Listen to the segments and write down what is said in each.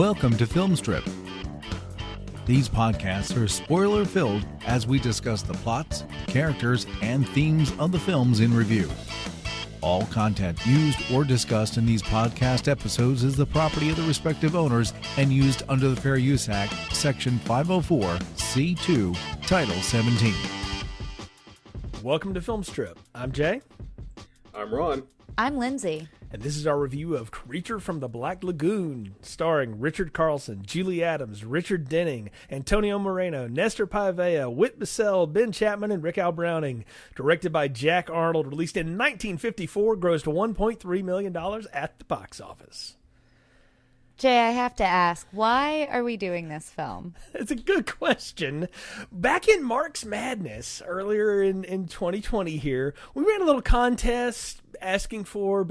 Welcome to Film Strip. These podcasts are spoiler-filled as we discuss the plots, characters, and themes of the films in review. All content used or discussed in these podcast episodes is the property of the respective owners and used under the Fair Use Act, Section 504(c)(2), Title 17. Welcome to Film Strip. I'm Jay. I'm Ron. I'm Lindsey. And this is our review of Creature from the Black Lagoon, starring Richard Carlson, Julie Adams, Richard Denning, Antonio Moreno, Nestor Paiva, Whit Bissell, Ben Chapman, and Rick Al Browning. Directed by Jack Arnold, released in 1954, grossed $1.3 million at the box office. Jay, I have to ask, why are we doing this film? It's a good question. Back in Mark's Madness, earlier in 2020 here, we ran a little contest begging for,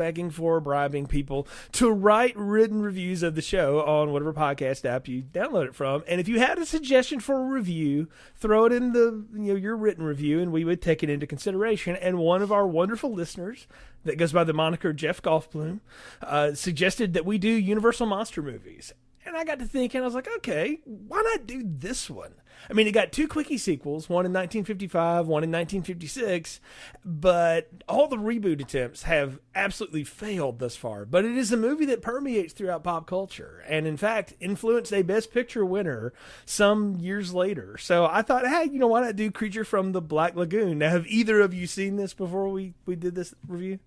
bribing people to write written reviews of the show on whatever podcast app you download it from. And if you had a suggestion for a review, throw it in your written review, and we would take it into consideration. And one of our wonderful listeners that goes by the moniker Jeff Golfbloom suggested that we do Universal Monster movies. And I got to thinking, I was like, okay, why not do this one? I mean, it got two quickie sequels, one in 1955, one in 1956, but all the reboot attempts have absolutely failed thus far. But it is a movie that permeates throughout pop culture and, in fact, influenced a Best Picture winner some years later. So I thought, hey, why not do Creature from the Black Lagoon? Now, have either of you seen this before we did this review?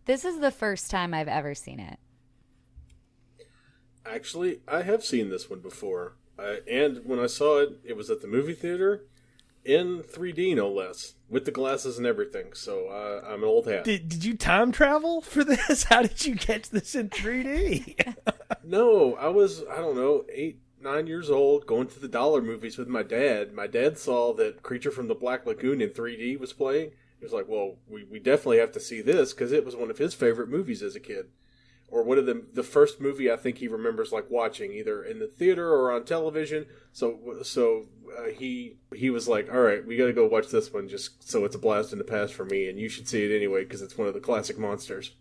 This is the first time I've ever seen it. Actually, I have seen this one before. And when I saw it, it was at the movie theater in 3D, no less, with the glasses and everything. So I'm an old hat. Did you time travel for this? How did you catch this in 3D? No, I was, 8, 9 years old, going to the dollar movies with my dad. My dad saw that Creature from the Black Lagoon in 3D was playing. He was like, well, we definitely have to see this, because it was one of his favorite movies as a kid. Or one of the first movie I think he remembers watching, either in the theater or on television. So he was like, all right, we got to go watch this one just so it's a blast in the past for me, and you should see it anyway because it's one of the classic monsters.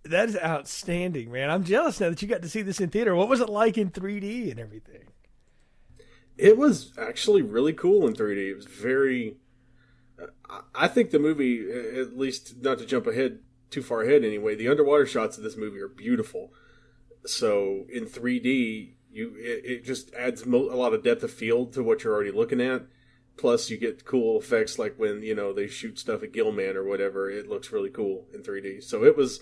That is outstanding, man. I'm jealous now that you got to see this in theater. What was it like in 3D and everything? It was actually really cool in 3D. It was very... I think the movie, at least not to jump ahead too far ahead anyway, the underwater shots of this movie are beautiful. So in 3D, it just adds a lot of depth of field to what you're already looking at. Plus, you get cool effects like when they shoot stuff at Gilman or whatever. It looks really cool in 3D. So it was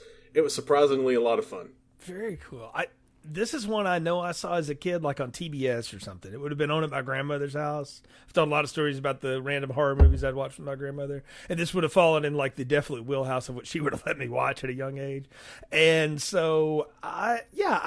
surprisingly a lot of fun. Very cool. This is one I know I saw as a kid, like on TBS or something. It would have been on at my grandmother's house. I've told a lot of stories about the random horror movies I'd watched with my grandmother. And this would have fallen in the definite wheelhouse of what she would have let me watch at a young age. And so, I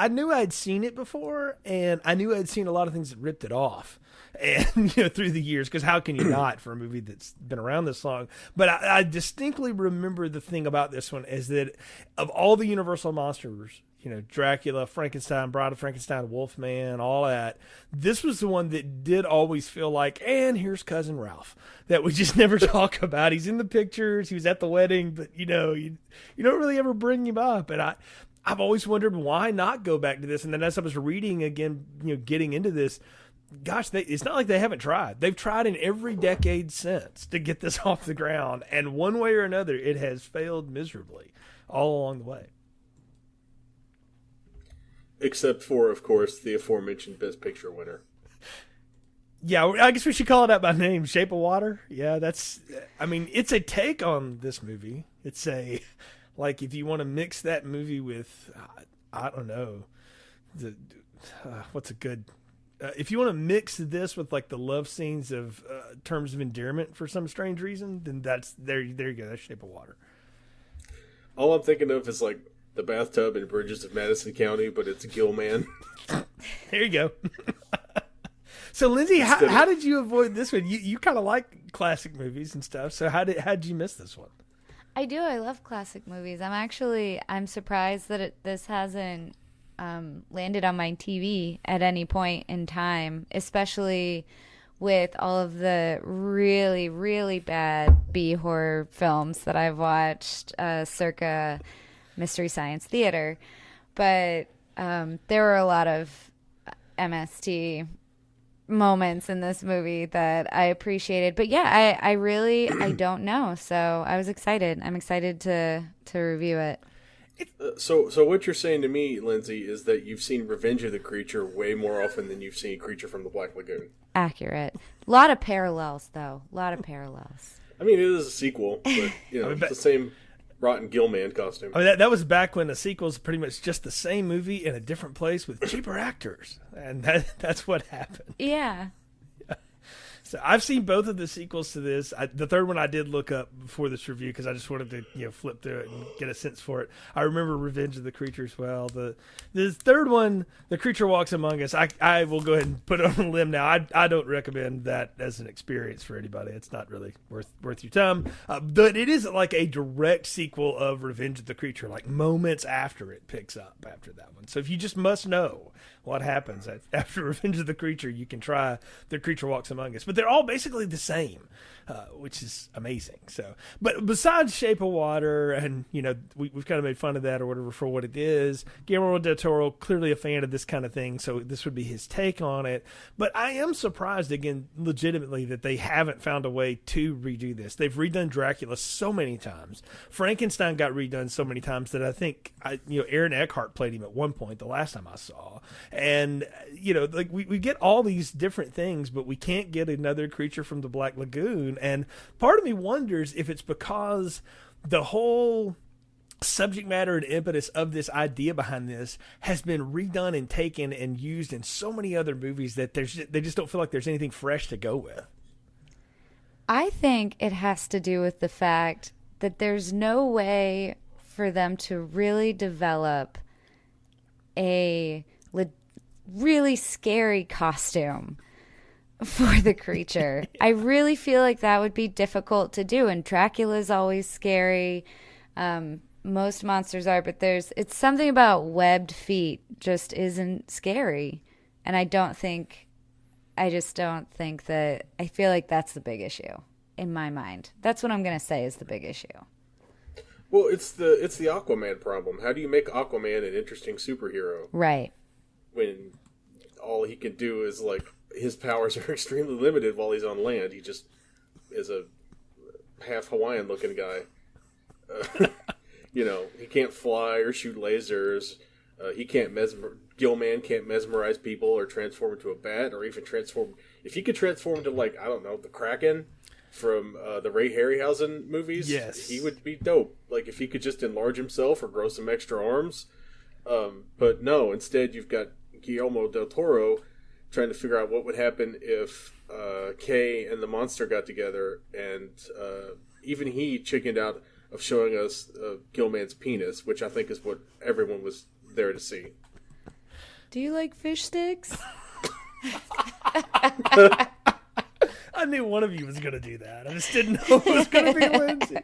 knew I'd seen it before. And I knew I'd seen a lot of things that ripped it off. And, through the years, because how can you not for a movie that's been around this long? But I distinctly remember the thing about this one is that of all the Universal monsters, Dracula, Frankenstein, Bride of Frankenstein, Wolfman, all that. This was the one that did always feel like, and here's Cousin Ralph, that we just never talk about. He's in the pictures, he was at the wedding, but you don't really ever bring him up. And I've always wondered why not go back to this. And then as I was reading again, getting into this, gosh, it's not like they haven't tried. They've tried in every decade since to get this off the ground, and one way or another, it has failed miserably all along the way. Except for, of course, the aforementioned Best Picture winner. Yeah, I guess we should call it out by name. Shape of Water. Yeah, it's a take on this movie. It's if you want to mix that movie with, I don't know, what's a good, if you want to mix this with the love scenes of Terms of Endearment for some strange reason, then there you go. That's Shape of Water. All I'm thinking of is the bathtub in Bridges of Madison County, but it's a Gilman. There you go. So, Lindsey, how did you avoid this one? You kind of like classic movies and stuff, so how did you miss this one? I do. I love classic movies. I'm surprised that this hasn't landed on my TV at any point in time, especially with all of the really, really bad B-horror films that I've watched circa Mystery Science Theater. But There were a lot of MST moments in this movie that I appreciated. But yeah, I really I don't know. So I was excited. I'm excited to review it. So what you're saying to me, Lindsay, is that you've seen Revenge of the Creature way more often than you've seen Creature from the Black Lagoon. Accurate. A lot of parallels, though. A lot of parallels. I mean, it is a sequel, but it's the same rotten Gilman costume. I mean, that was back when the sequel's pretty much just the same movie in a different place with cheaper actors, and that's what happened. Yeah. So I've seen both of the sequels to this. The third one I did look up before this review because I just wanted to flip through it and get a sense for it. I remember Revenge of the Creature as well. The third one, The Creature Walks Among Us, I will go ahead and put it on a limb now. I don't recommend that as an experience for anybody. It's not really worth your time. But it isn't like a direct sequel of Revenge of the Creature. Like moments after it picks up after that one. So if you just must know what happens after Revenge of the Creature, you can try The Creature Walks Among Us. But they're all basically the same, which is amazing. So, but besides Shape of Water, and we've kind of made fun of that or whatever for what it is. Guillermo del Toro, clearly a fan of this kind of thing, so this would be his take on it. But I am surprised, again, legitimately, that they haven't found a way to redo this. They've redone Dracula so many times. Frankenstein got redone so many times that I think Aaron Eckhart played him at one point the last time I saw. And like we get all these different things, but we can't get another Creature from the Black Lagoon. And part of me wonders if it's because the whole subject matter and impetus of this idea behind this has been redone and taken and used in so many other movies that they just don't feel like there's anything fresh to go with. I think it has to do with the fact that there's no way for them to really develop a really scary costume for the creature. I really feel like that would be difficult to do, and Dracula's always scary. Most monsters are, but it's something about webbed feet just isn't scary. And I just don't think that, I feel like that's the big issue in my mind. That's what I'm going to say is the big issue. Well, it's the Aquaman problem. How do you make Aquaman an interesting superhero? Right. When all he can do is, like, his powers are extremely limited while he's on land. He just is a half Hawaiian looking guy. He can't fly or shoot lasers. Gilman can't mesmerize people or transform into a bat, or even transform. If he could transform into, like, I don't know, the Kraken from the Ray Harryhausen movies, yes, he would be dope. Like, if he could just enlarge himself or grow some extra arms. But no, instead you've got Guillermo del Toro trying to figure out what would happen if Kay and the monster got together, and even he chickened out of showing us Gilman's penis, which I think is what everyone was there to see. Do you like fish sticks? I knew one of you was going to do that. I just didn't know it was going to be Lindsay.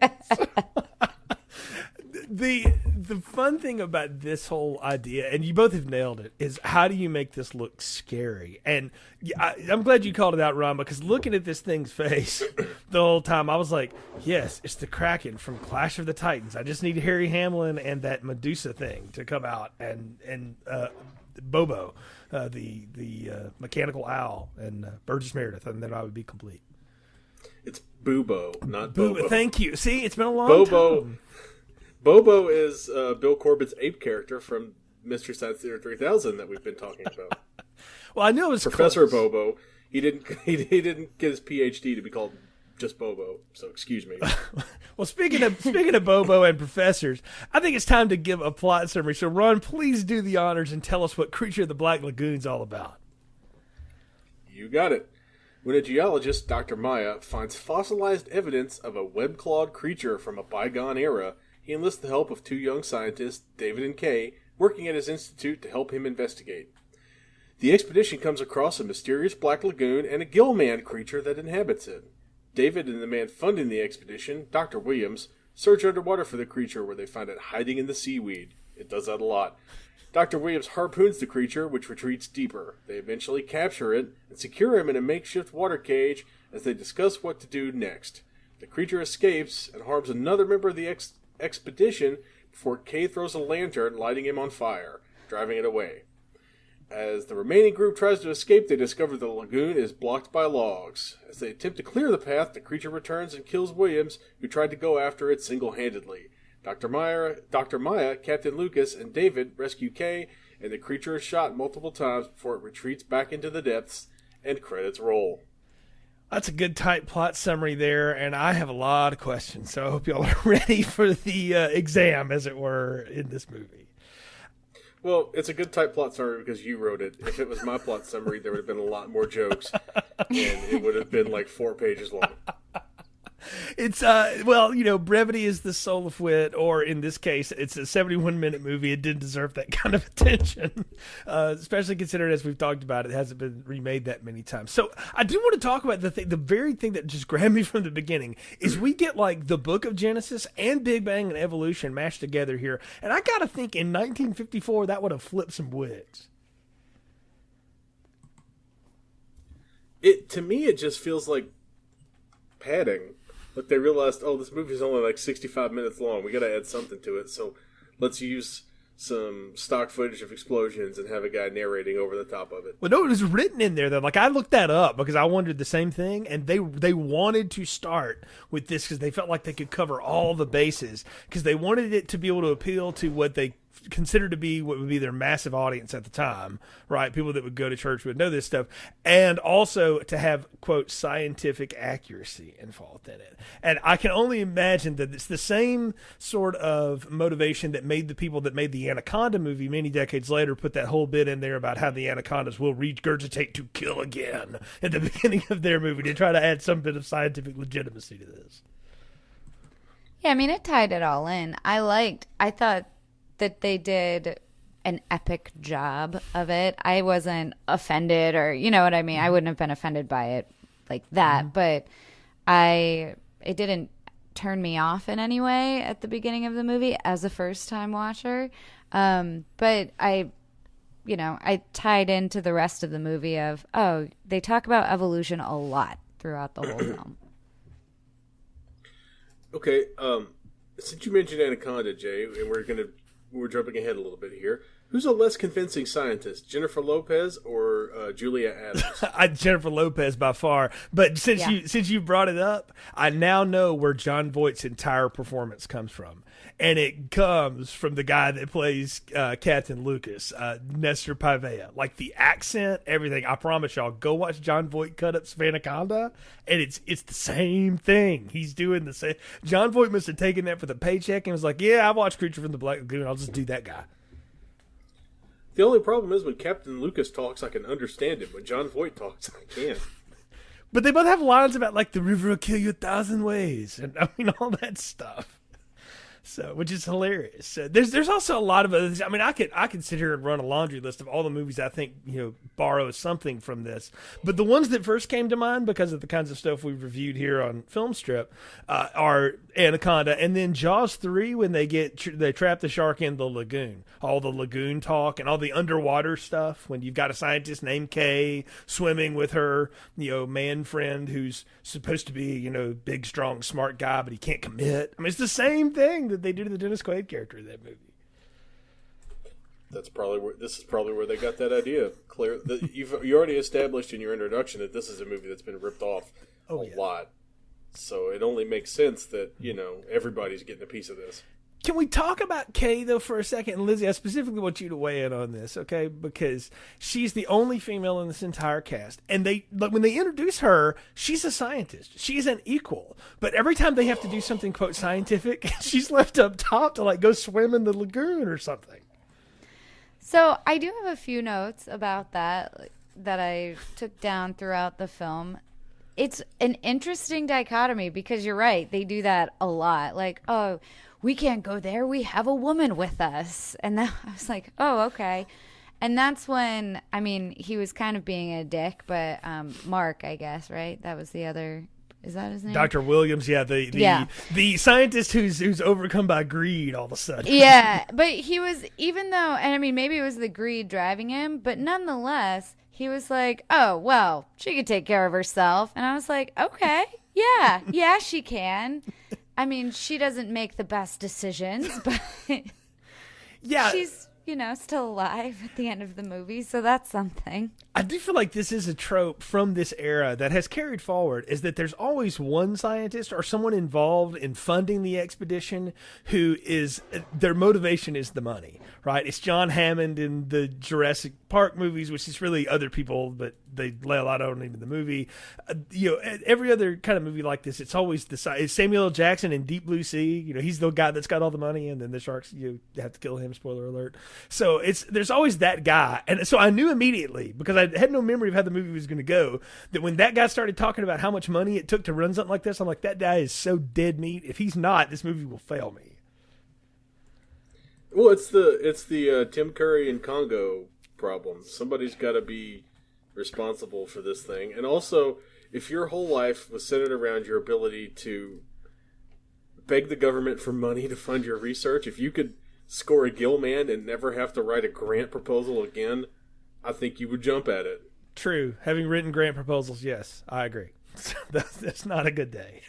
The fun thing about this whole idea, and you both have nailed it, is how do you make this look scary? And I'm glad you called it out, Ron, because looking at this thing's face the whole time, I was like, yes, it's the Kraken from Clash of the Titans. I just need Harry Hamlin and that Medusa thing to come out, and Bobo, the mechanical owl, and Burgess Meredith, and then I would be complete. It's Bubo, not Bobo. Thank you. See, it's been a long time. Bobo is Bill Corbett's ape character from Mystery Science Theater 3000 that we've been talking about. Well, I knew it was Professor close. Bobo. He didn't get his PhD to be called just Bobo. So excuse me. Well, speaking of Bobo and professors, I think it's time to give a plot summary. So, Ron, please do the honors and tell us what Creature of the Black Lagoon's all about. You got it. When a geologist, Dr. Maya, finds fossilized evidence of a web-clawed creature from a bygone era, he enlists the help of two young scientists, David and Kay, working at his institute to help him investigate. The expedition comes across a mysterious black lagoon and a Gilman creature that inhabits it. David and the man funding the expedition, Dr. Williams, search underwater for the creature, where they find it hiding in the seaweed. It does that a lot. Dr. Williams harpoons the creature, which retreats deeper. They eventually capture it and secure him in a makeshift water cage as they discuss what to do next. The creature escapes and harms another member of the expedition before Kay throws a lantern, lighting him on fire. driving it away. As the remaining group tries to escape, they discover the lagoon is blocked by logs. As they attempt to clear the path, the creature returns and kills Williams, who tried to go after it single-handedly. Dr. Maya, Captain Lucas, and David rescue Kay, and the creature is shot multiple times before it retreats back into the depths, and credits roll. That's a good tight plot summary there, and I have a lot of questions, so I hope y'all are ready for the exam, as it were, in this movie. Well, it's a good tight plot summary because you wrote it. If it was my plot summary, there would have been a lot more jokes, and it would have been like 4 pages long. It's, brevity is the soul of wit, or in this case, it's a 71-minute movie. It didn't deserve that kind of attention, especially considering, as we've talked about, it hasn't been remade that many times. So I do want to talk about the very thing that just grabbed me from the beginning is we get like the Book of Genesis and Big Bang and evolution mashed together here. And I got to think in 1954, that would have flipped some wigs. To me, it just feels like padding. But they realized, this movie's only like 65 minutes long. We got to add something to it. So let's use some stock footage of explosions and have a guy narrating over the top of it. Well, no, it was written in there, though. Like, I looked that up because I wondered the same thing. And they wanted to start with this because they felt like they could cover all the bases. Because they wanted it to be able to appeal to what they considered to be what would be their massive audience at the time, right? People that would go to church would know this stuff, and also to have, quote, scientific accuracy involved in it. And I can only imagine that it's the same sort of motivation that made the people that made the Anaconda movie many decades later put that whole bit in there about how the anacondas will regurgitate to kill again at the beginning of their movie to try to add some bit of scientific legitimacy to this. Yeah, I mean, it tied it all in. I thought that they did an epic job of it. I wasn't offended, or you know what I mean. I wouldn't have been offended by it like that, but it didn't turn me off in any way at the beginning of the movie as a first time watcher. But I tied into the rest of the movie of, they talk about evolution a lot throughout the whole film. Okay, since you mentioned Anaconda, Jay, and we're jumping ahead a little bit here. Who's a less convincing scientist, Jennifer Lopez or Julia Adams? Jennifer Lopez by far. But since you brought it up, I now know where Jon Voight's entire performance comes from. And it comes from the guy that plays Captain Lucas, Nestor Pavea. Like the accent, everything. I promise y'all, go watch Jon Voight cut-ups of Anaconda, and it's the same thing. He's doing the same. Jon Voight must have taken that for the paycheck and was like, yeah, I watched Creature from the Black Lagoon. I'll just do that guy. The only problem is when Captain Lucas talks, I can understand him. When Jon Voight talks, I can't. But they both have lines about, like, the river will kill you 1,000 ways. And, I mean, all that stuff. So, which is hilarious. So there's also a lot of others. I mean, I could sit here and run a laundry list of all the movies I think, borrow something from this. But the ones that first came to mind because of the kinds of stuff we've reviewed here on Film Strip are Anaconda, and then Jaws 3 when they trap the shark in the lagoon. All the lagoon talk and all the underwater stuff when you've got a scientist named Kay swimming with her, man friend who's supposed to be, big, strong, smart guy, but he can't commit. I mean, it's the same thing that they did to the Dennis Quaid character in that movie. This is probably where they got that idea. You already established in your introduction that this is a movie that's been ripped off a lot. So it only makes sense that, everybody's getting a piece of this. Can we talk about Kay, though, for a second? And Lizzie, I specifically want you to weigh in on this, okay? Because she's the only female in this entire cast. And when they introduce her, she's a scientist. She's an equal. But every time they have to do something, quote, scientific, she's left up top to, go swim in the lagoon or something. So I do have a few notes about that I took down throughout the film. It's an interesting dichotomy because you're right. They do that a lot. We can't go there. We have a woman with us. And then I was like, oh, okay. And that's when, he was kind of being a dick, but Mark, I guess, right? That was the other, is that his name? Dr. Williams, the scientist who's overcome by greed all of a sudden. Yeah, but he was, even though, and maybe it was the greed driving him, but nonetheless, he was like, oh, well, she could take care of herself. And I was like, okay, yeah, she can. She doesn't make the best decisions, but yeah, still alive at the end of the movie, so that's something. I do feel like this is a trope from this era that has carried forward, is that there's always one scientist or someone involved in funding the expedition who is, their motivation is the money, right? It's John Hammond in the Jurassic Park movies, which is really other people, but they lay a lot on into the movie. Every other kind of movie like this, it's always it's Samuel L. Jackson in Deep Blue Sea. He's the guy that's got all the money, and then the sharks, have to kill him. Spoiler alert. So there's always that guy, and so I knew immediately, because I had no memory of how the movie was going to go, that when that guy started talking about how much money it took to run something like this, I'm like, that guy is so dead meat. If he's not, this movie will fail me. Well, it's the Tim Curry and Congo problem. Somebody's got to be responsible for this thing, and also, if your whole life was centered around your ability to beg the government for money to fund your research, if you could score a Gilman and never have to write a grant proposal again, I think you would jump at it. True. Having written grant proposals, yes, I agree. That's not a good day.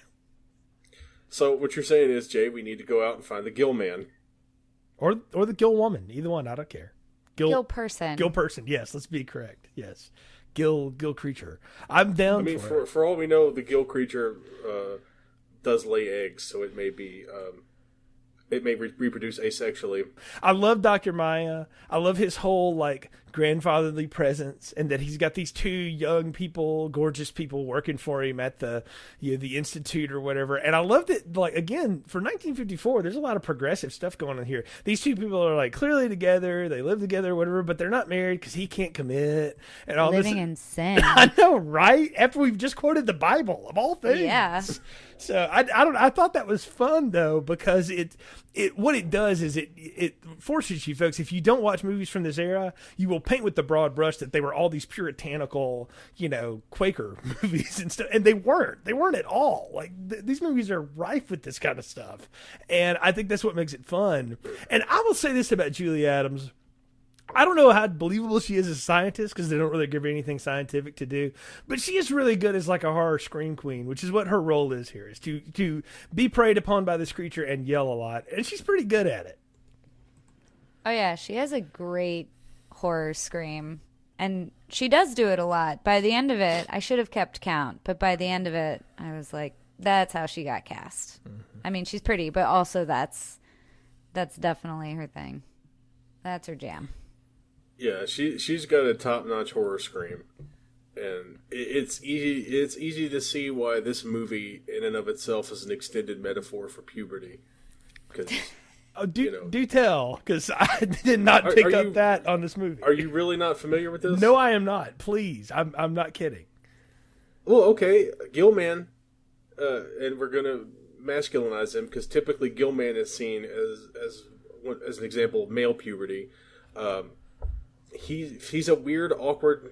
So what you're saying is, Jay, we need to go out and find the Gilman. Or the Gill woman. Either one, I don't care. Gill person. Gill person, yes, let's be correct. Yes. Gill creature. I'm down. I mean, for all we know, the Gill creature does lay eggs, so it may be it may reproduce asexually. I love Dr. Maya. I love his whole grandfatherly presence, and that he's got these two young people, gorgeous people working for him at the the institute or whatever. And I love that, again, for 1954, there's a lot of progressive stuff going on here. These two people are clearly together, they live together, whatever, but they're not married because he can't commit and all living this. in sin. I know, right? After we've just quoted the Bible of all things. Yeah. So I thought that was fun though, because what it does is it forces you folks, if you don't watch movies from this era, you will paint with the broad brush that they were all these puritanical, Quaker movies and stuff, and they weren't at all. These movies are rife with this kind of stuff, and I think that's what makes it fun. And I will say this about Julie Adams. I don't know how believable she is as a scientist, because they don't really give her anything scientific to do, but she is really good as a horror scream queen, which is what her role is here, is to be preyed upon by this creature and yell a lot, and she's pretty good at it. Oh yeah, she has a great horror scream, and she does do it a lot. By the end of it, I should have kept count, but by the end of it, I was like, that's how she got cast. Mm-hmm. I mean, she's pretty, but also that's definitely her thing. That's her jam. Yeah, she's got a top-notch horror scream, and it's easy to see why this movie, in and of itself, is an extended metaphor for puberty. Because do tell, because I did not pick up that on this movie. Are you really not familiar with this? No, I am not. Please, I'm not kidding. Well, okay, Gilman, and we're gonna masculinize him because typically Gilman is seen as an example of male puberty. He's a weird, awkward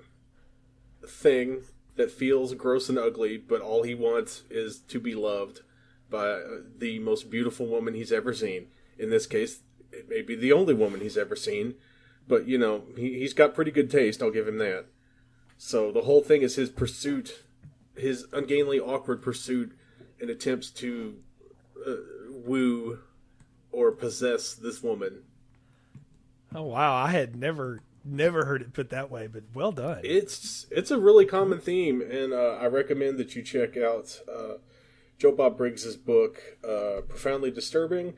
thing that feels gross and ugly, but all he wants is to be loved by the most beautiful woman he's ever seen. In this case, it may be the only woman he's ever seen, but he's got pretty good taste, I'll give him that. So the whole thing is his pursuit, his ungainly, awkward pursuit and attempts to woo or possess this woman. Oh wow, I had never heard it put that way, but well done. It's a really common theme, and I recommend that you check out Joe Bob Briggs's book, Profoundly Disturbing,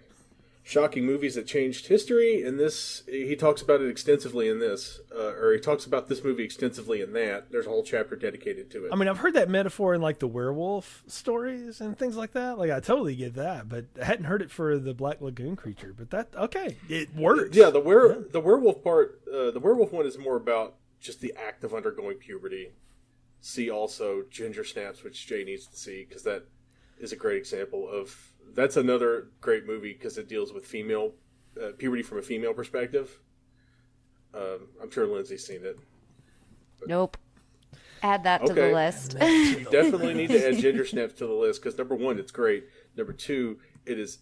Shocking Movies That Changed History. And he talks about it extensively in this, or he talks about this movie extensively in that. There's a whole chapter dedicated to it. I mean, I've heard that metaphor in the werewolf stories and things like that. I totally get that, but I hadn't heard it for the Black Lagoon creature. But it works. Yeah, the werewolf part, the werewolf one is more about just the act of undergoing puberty. See also Ginger Snaps, which Jay needs to see, because that is a great example of. That's another great movie because it deals with female puberty from a female perspective. I'm sure Lindsay's seen it. Nope. Add that to the list. You definitely need to add Ginger Snaps to the list because number one, it's great. Number two, it is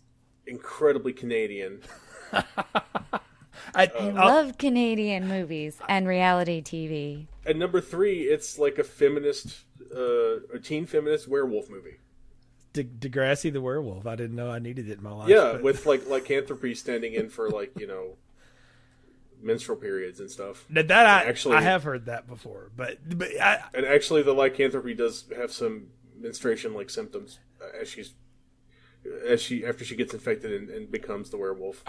incredibly Canadian. I love Canadian movies and reality TV. And number three, it's like a feminist, a teen feminist werewolf movie. Degrassi the werewolf. I didn't know I needed it in my life. Yeah, with lycanthropy standing in for menstrual periods and stuff. I have heard that before, but and actually the lycanthropy does have some menstruation-like symptoms after she gets infected and becomes the werewolf.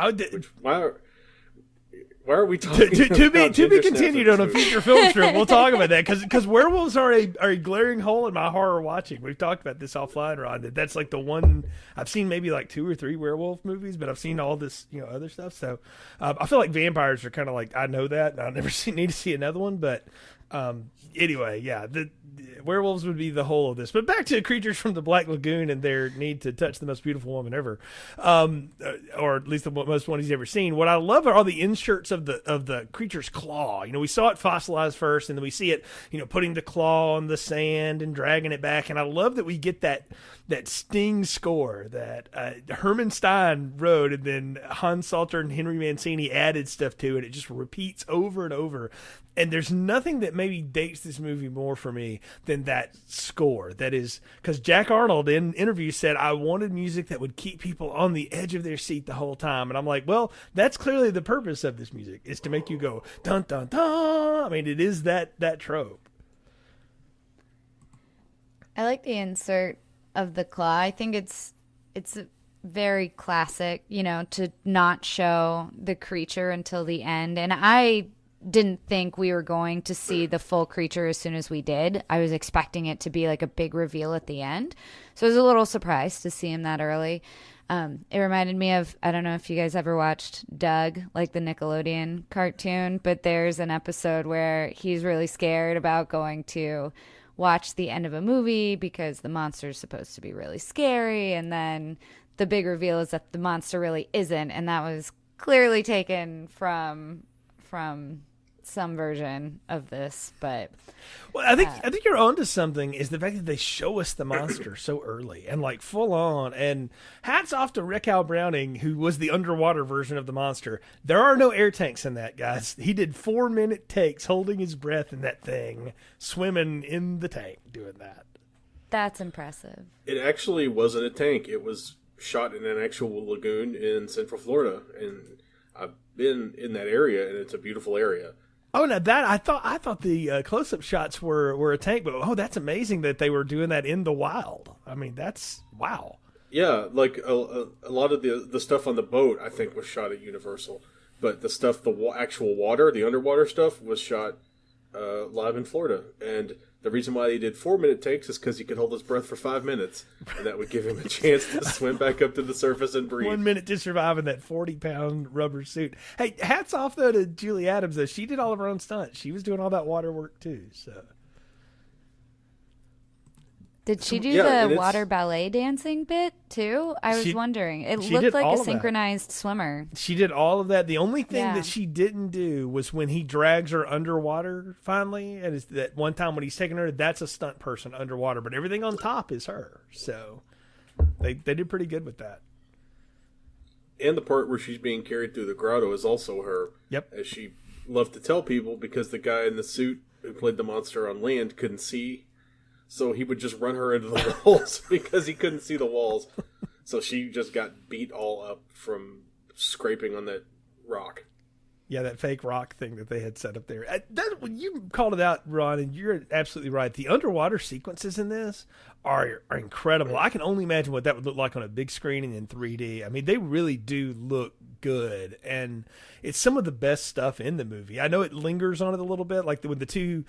Why are we talking to be continued on a future film strip? We'll talk about that because werewolves are a glaring hole in my horror watching. We've talked about this offline, Ron. That's like the one I've seen, maybe like 2 or 3 werewolf movies, but I've seen all this other stuff. So I feel like vampires are kind of like, I know that, and I'll never need to see another one. But anyway, yeah, the werewolves would be the whole of this. But back to Creatures from the Black Lagoon and their need to touch the most beautiful woman ever, or at least the most one he's ever seen. What I love are all the inserts of the creature's claw. We saw it fossilized first, and then we see it, putting the claw on the sand and dragging it back. And I love that we get that Sting score that Herman Stein wrote, and then Hans Salter and Henry Mancini added stuff to it. It just repeats over and over. And there's nothing that maybe dates this movie more for me than that score. That is, because Jack Arnold in interviews said, I wanted music that would keep people on the edge of their seat the whole time. And I'm like, well, that's clearly the purpose of this music, is to make you go, dun, dun, dun. I mean, it is that trope. I like the insert of the claw. I think it's very classic, to not show the creature until the end. And I didn't think we were going to see the full creature as soon as we did. I was expecting it to be like a big reveal at the end. So I was a little surprised to see him that early. It reminded me of, I don't know if you guys ever watched Doug, like the Nickelodeon cartoon, but there's an episode where he's really scared about going to watch the end of a movie because the monster is supposed to be really scary, and then the big reveal is that the monster really isn't, and that was clearly taken from some version of this. But well, I think you're onto something, is the fact that they show us the monster so early and like full on. And hats off to Rick Al Browning, who was the underwater version of the monster. There are no air tanks in that, guys. He did 4-minute takes holding his breath in that thing, swimming in the tank doing that. That's impressive. It actually wasn't a tank. It was shot in an actual lagoon in Central Florida, and I've been in that area, and it's a beautiful area. Oh, now that I thought the close-up shots were a tank, but that's amazing that they were doing that in the wild. I mean, that's wow. Yeah, like a lot of the stuff on the boat, I think, was shot at Universal, but the stuff, actual water, the underwater stuff, was shot live in Florida. And the reason why he did 4-minute takes is because he could hold his breath for 5 minutes, and that would give him a chance to swim back up to the surface and breathe. 1 minute to survive in that 40-pound rubber suit. Hey, hats off, though, to Julie Adams, though. She did all of her own stunts. She was doing all that water work, too. So, did she do the water ballet dancing bit, too? I was wondering. It looked like a synchronized swimmer. She did all of that. The only thing that she didn't do was when he drags her underwater, finally, and it's that one time when he's taking her, that's a stunt person underwater, but everything on top is her. So they did pretty good with that. And the part where she's being carried through the grotto is also her. Yep. As she loved to tell people, because the guy in the suit who played the monster on land couldn't see. So he would just run her into the walls because he couldn't see the walls. So she just got beat all up from scraping on that rock. Yeah, that fake rock thing that they had set up there. You called it out, Ron, and you're absolutely right. The underwater sequences in this are incredible. I can only imagine what that would look like on a big screen and in 3D. I mean, they really do look good, and it's some of the best stuff in the movie. I know it lingers on it a little bit, like when the two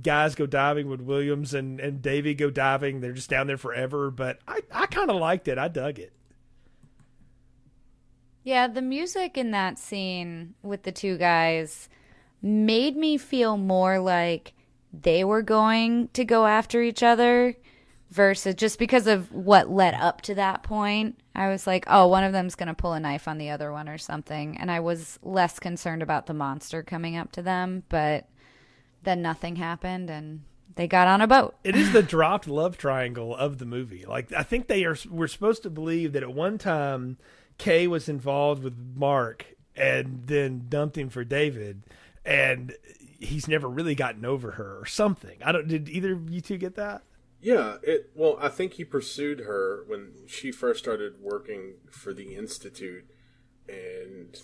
guys go diving, when Williams and Davey go diving, they're just down there forever, but I kind of liked it. I dug it. Yeah, the music in that scene with the two guys made me feel more like they were going to go after each other versus just because of what led up to that point. I was like, oh, one of them's going to pull a knife on the other one or something. And I was less concerned about the monster coming up to them, but then nothing happened and they got on a boat. It is the dropped love triangle of the movie. Like, I think we're supposed to believe that at one time Kay was involved with Mark and then dumped him for David, and he's never really gotten over her or something. Did either of you two get that? Yeah, I think he pursued her when she first started working for the Institute, and,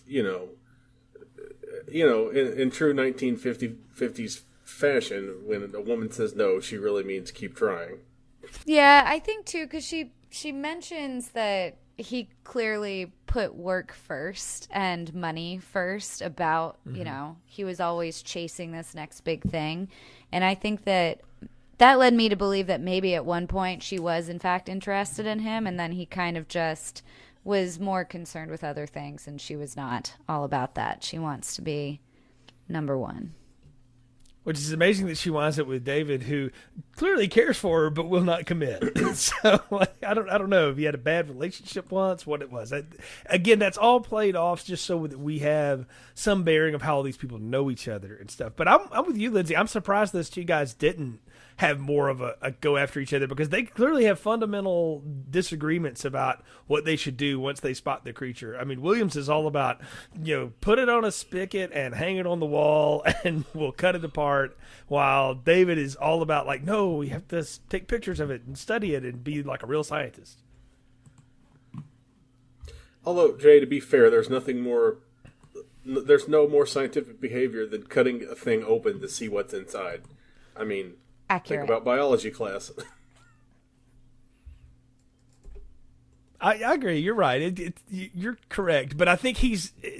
in true 1950s fashion, when a woman says no, she really means keep trying. Yeah, I think too, because she mentions that he clearly put work first and money first about, he was always chasing this next big thing. And I think that led me to believe that maybe at one point she was in fact interested in him, and then he kind of just was more concerned with other things, and she was not all about that. She wants to be number one. Which is amazing that she winds up with David, who clearly cares for her but will not commit. So I don't know if he had a bad relationship once, what it was. Again, that's all played off just so that we have some bearing of how all these people know each other and stuff. But I'm with you, Lindsay. I'm surprised those two guys didn't have more of a go after each other, because they clearly have fundamental disagreements about what they should do once they spot the creature. I mean, Williams is all about, put it on a spigot and hang it on the wall and we'll cut it apart, while David is all about like, no, we have to take pictures of it and study it and be like a real scientist. Although, Jay, to be fair, there's no more scientific behavior than cutting a thing open to see what's inside. I mean, accurate. Think about biology class. I agree. You're right. You're correct. But I think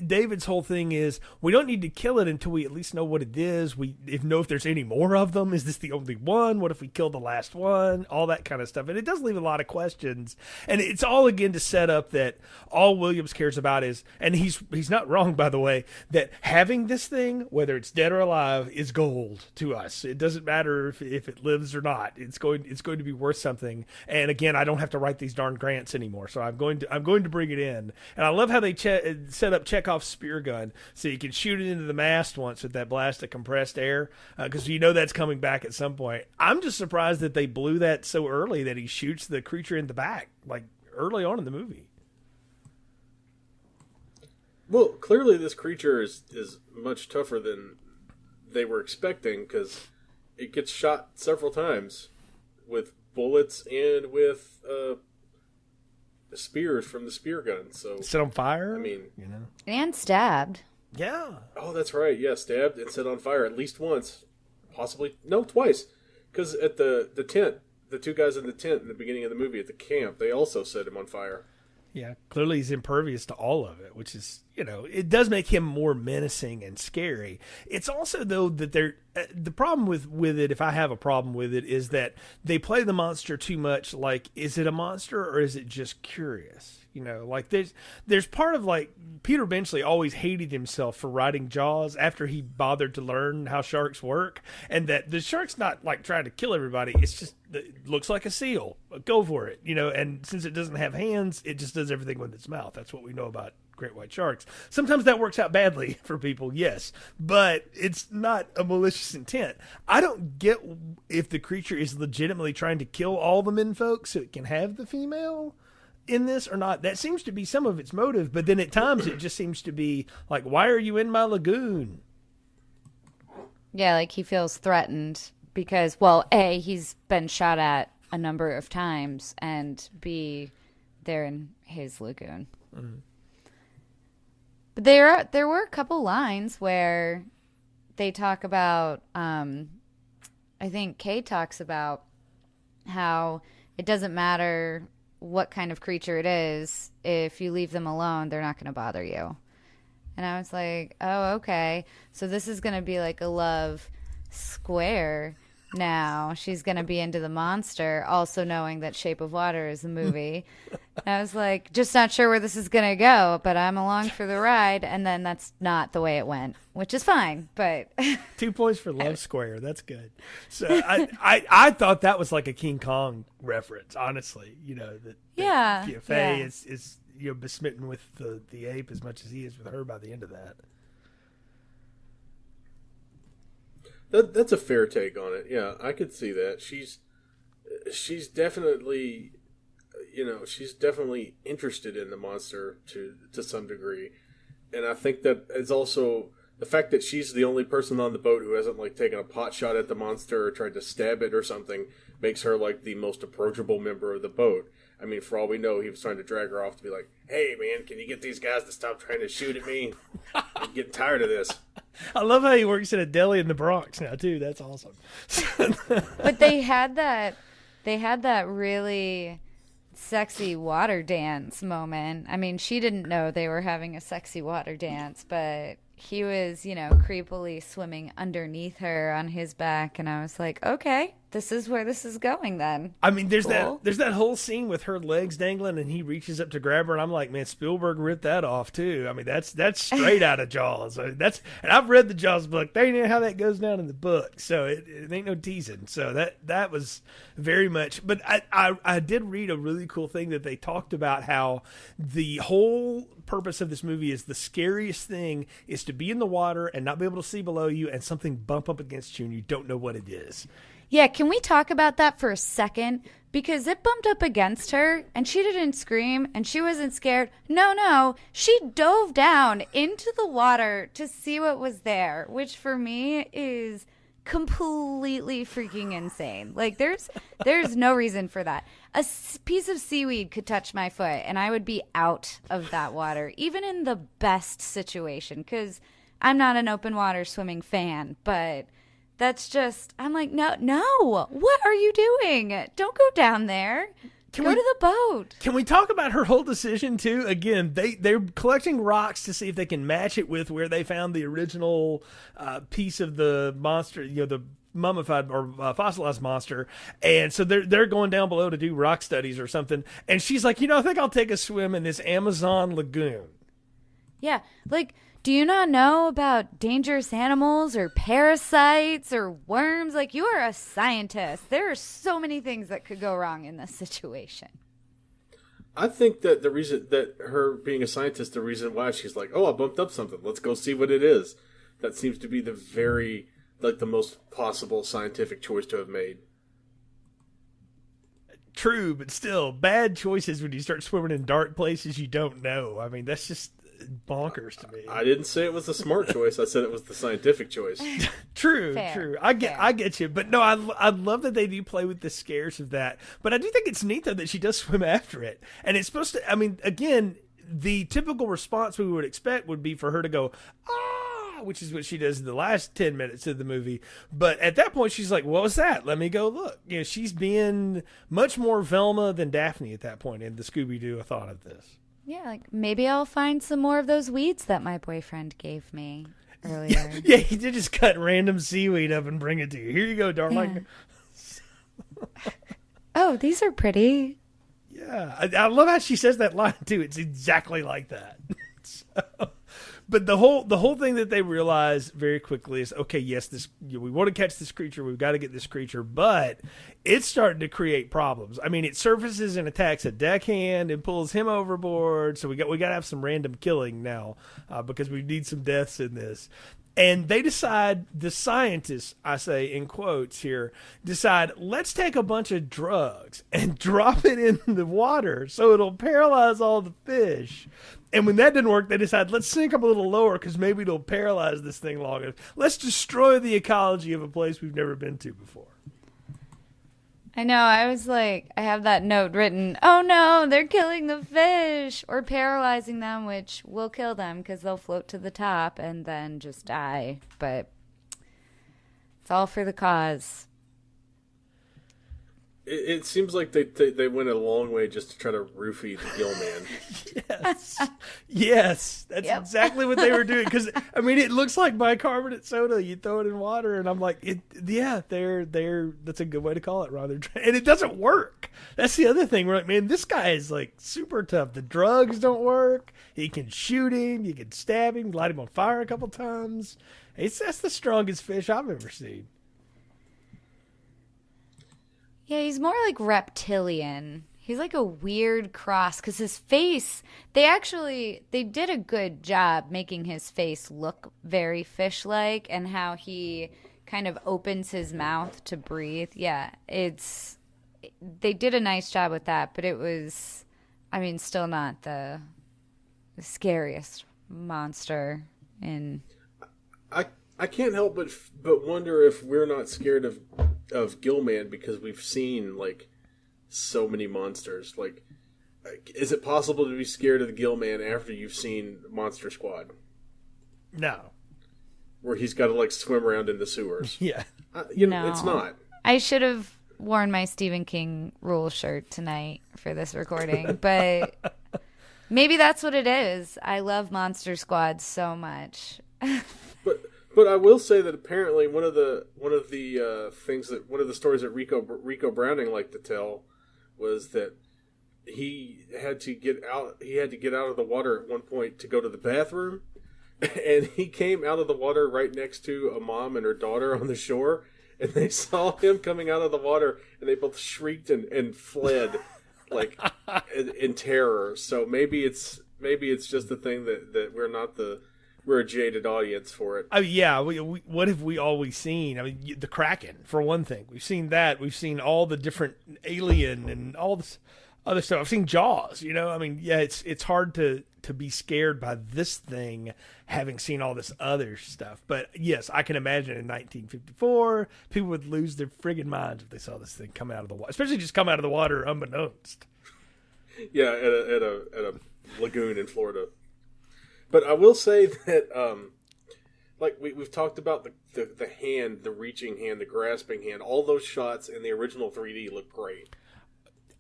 David's whole thing is, we don't need to kill it until we at least know what it is. We know if there's any more of them. Is this the only one? What if we kill the last one? All that kind of stuff. And it does leave a lot of questions. And it's all, again, to set up that all Williams cares about is, and he's not wrong, by the way, that having this thing, whether it's dead or alive, is gold to us. It doesn't matter if it lives or not. It's going to be worth something. And again, I don't have to write these darn grants anymore. So I'm going to bring it in. And I love how they set up Chekhov's spear gun so you can shoot it into the mast once with that blast of compressed air, because that's coming back at some point. I'm just surprised that they blew that so early, that he shoots the creature in the back, like early on in the movie. Well, clearly this creature is much tougher than they were expecting, because it gets shot several times with bullets and with spears from the spear gun. So set on fire. I mean, and stabbed. Yeah. Oh, that's right. Yeah, stabbed and set on fire at least once, possibly twice. Because at the tent, the two guys in the tent in the beginning of the movie at the camp, they also set him on fire. Yeah, clearly he's impervious to all of it, which is, it does make him more menacing and scary. It's also, though, that the problem with it, if I have a problem with it, is that they play the monster too much like, is it a monster or is it just curious? Like there's part of, like, Peter Benchley always hated himself for writing Jaws after he bothered to learn how sharks work, and that the shark's not like trying to kill everybody. It's just, it looks like a seal. Go for it, and since it doesn't have hands, it just does everything with its mouth. That's what we know about great white sharks. Sometimes that works out badly for people, yes, but it's not a malicious intent. I don't get if the creature is legitimately trying to kill all the men folks so it can have the female in this or not. That seems to be some of its motive, but then at times it just seems to be like, why are you in my lagoon? Yeah, like he feels threatened because, well, A, he's been shot at a number of times, and B, they're in his lagoon. Mm-hmm. But there were a couple lines where they talk about, I think Kay talks about how it doesn't matter what kind of creature it is. If you leave them alone, they're not going to bother you. And I was like, oh, okay. So this is going to be like a love square now. She's going to be into the monster, also knowing that Shape of Water is a movie. I was like, just not sure where this is going to go, but I'm along for the ride. And then that's not the way it went, which is fine. But 2 points for Love Square. That's good. So I thought that was like a King Kong reference, honestly. That Faye is besmitten with the ape as much as he is with her by the end of that. That's a fair take on it. Yeah, I could see that. She's definitely, she's definitely interested in the monster to some degree, and I think that it's also the fact that she's the only person on the boat who hasn't like taken a pot shot at the monster or tried to stab it or something makes her like the most approachable member of the boat. I mean, for all we know, he was trying to drag her off to be like, hey, man, can you get these guys to stop trying to shoot at me? I'm getting tired of this. I love how he works at a deli in the Bronx now, too. That's awesome. But they had that really sexy water dance moment. I mean, she didn't know they were having a sexy water dance, but he was, creepily swimming underneath her on his back, and I was like, okay, this is where this is going then. I mean, there's Cool. that whole scene with her legs dangling, and he reaches up to grab her, and I'm like, man, Spielberg ripped that off too. I mean, that's straight out of Jaws. And I've read the Jaws book. They know how that goes down in the book, so it ain't no teasing. So that was very much. But I did read a really cool thing that they talked about how the whole purpose of this movie is the scariest thing is to be in the water and not be able to see below you, and something bump up against you, and you don't know what it is. Yeah, can we talk about that for a second? Because it bumped up against her, and she didn't scream, and she wasn't scared. No, she dove down into the water to see what was there, which for me is completely freaking insane. Like, there's no reason for that. A piece of seaweed could touch my foot, and I would be out of that water, even in the best situation, because I'm not an open water swimming fan, but... that's just, I'm like, no, what are you doing? Don't go down there. Go to the boat. Can we talk about her whole decision, too? Again, they're collecting rocks to see if they can match it with where they found the original piece of the monster, the mummified or fossilized monster. And so they're going down below to do rock studies or something. And she's like, I think I'll take a swim in this Amazon lagoon. Yeah, like... do you not know about dangerous animals or parasites or worms? Like, you are a scientist. There are so many things that could go wrong in this situation. I think that the reason that her being a scientist, the reason why she's like, oh, I bumped up something. Let's go see what it is. That seems to be the most possible scientific choice to have made. True, but still, bad choices when you start swimming in dark places you don't know. I mean, that's just bonkers to me. I didn't say it was the smart choice. I said it was the scientific choice. True. I get you. But no, I love that they do play with the scares of that. But I do think it's neat, though, that she does swim after it. And it's supposed to, I mean, again, the typical response we would expect would be for her to go, ah, which is what she does in the last 10 minutes of the movie. But at that point, she's like, what was that? Let me go look. She's being much more Velma than Daphne at that point in the Scooby-Doo thought of this. Yeah, like, maybe I'll find some more of those weeds that my boyfriend gave me earlier. Yeah, he did just cut random seaweed up and bring it to you. Here you go, darling. Yeah. Oh, these are pretty. Yeah, I love how she says that line, too. It's exactly like that. But the whole thing that they realize very quickly is, okay, yes, we want to catch this creature. We've got to get this creature, but it's starting to create problems. I mean, it surfaces and attacks a deckhand and pulls him overboard. So we got to have some random killing now because we need some deaths in this. And they decide, the scientists, I say in quotes here, decide, let's take a bunch of drugs and drop it in the water so it'll paralyze all the fish. And when that didn't work, they decide, let's sink them a little lower because maybe it'll paralyze this thing long enough. Let's destroy the ecology of a place we've never been to before. I know, I was like, I have that note written, oh no, they're killing the fish or paralyzing them, which will kill them because they'll float to the top and then just die. But it's all for the cause. It seems like they went a long way just to try to roofie the Gill Man. Yes, that's exactly what they were doing. Because I mean, it looks like bicarbonate soda. You throw it in water, and I'm like, they're that's a good way to call it, Ron. And it doesn't work. That's the other thing. We're like, man, this guy is like super tough. The drugs don't work. He can shoot him. You can stab him, light him on fire a couple times. That's the strongest fish I've ever seen. Yeah, he's more like reptilian. He's like a weird cross because his face, they did a good job making his face look very fish-like and how he kind of opens his mouth to breathe. Yeah, they did a nice job with that, but it was, I mean, still not the scariest monster in... I can't help but wonder if we're not scared of Gillman because we've seen like so many monsters. Like, is it possible to be scared of the Gill Man after you've seen Monster Squad? No. Where he's got to, like, swim around in the sewers. Yeah. No. It's not. I should have worn my Stephen King rule shirt tonight for this recording, but maybe that's what it is. I love Monster Squad so much. But I will say that apparently one of the stories that Rico Browning liked to tell was that he had to get out of the water at one point to go to the bathroom, and he came out of the water right next to a mom and her daughter on the shore, and they saw him coming out of the water, and they both shrieked and fled like in terror. So maybe it's just the thing that we're a jaded audience for it. Oh yeah, what have we always seen? I mean, the Kraken, for one thing. We've seen that. We've seen all the different Alien and all this other stuff. I've seen Jaws. I mean, yeah, it's hard to be scared by this thing, having seen all this other stuff. But yes, I can imagine in 1954, people would lose their friggin' minds if they saw this thing come out of the water, especially just come out of the water unbeknownst. Yeah, at a lagoon in Florida. But I will say that, like we've talked about the hand, the reaching hand, the grasping hand, all those shots in the original 3D look great.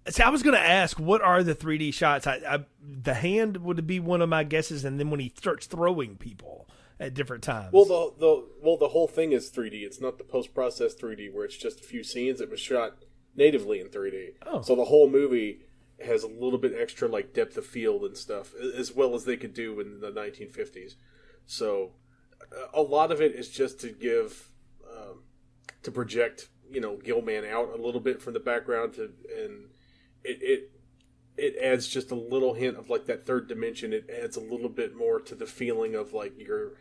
See, I was going to ask, what are the 3D shots? The hand would be one of my guesses, and then when he starts throwing people at different times. Well, the whole thing is 3D. It's not the post-processed 3D where it's just a few scenes. It was shot natively in 3D. Oh. So the whole movie has a little bit extra like depth of field and stuff, as well as they could do in the 1950s. So a lot of it is just to give, to project, Gilman out a little bit from the background, and it adds just a little hint of like that third dimension. It adds a little bit more to the feeling of like you're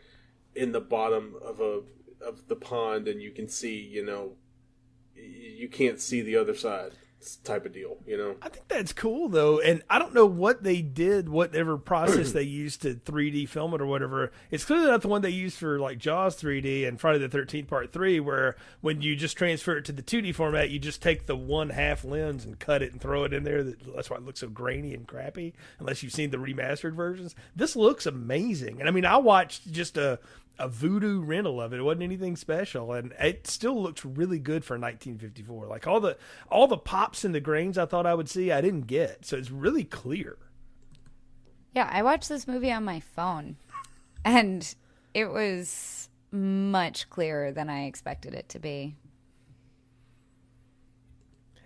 in the bottom of the pond and you can see, you can't see the other side. Type of deal, I think that's cool though, and I don't know what they did, whatever process they used to 3D film it or whatever. It's clearly not the one they used for like Jaws 3D and Friday the 13th Part 3, where when you just transfer it to the 2D format, you just take the 1/2 lens and cut it and throw it in there. That's why it looks so grainy and crappy, unless you've seen the remastered versions. This looks amazing, and I mean, I watched just a Voodoo rental of it. It wasn't anything special, and it still looks really good for 1954. Like all the pops and the grains I thought I would see, I didn't get. So it's really clear. Yeah, I watched this movie on my phone, and it was much clearer than I expected it to be.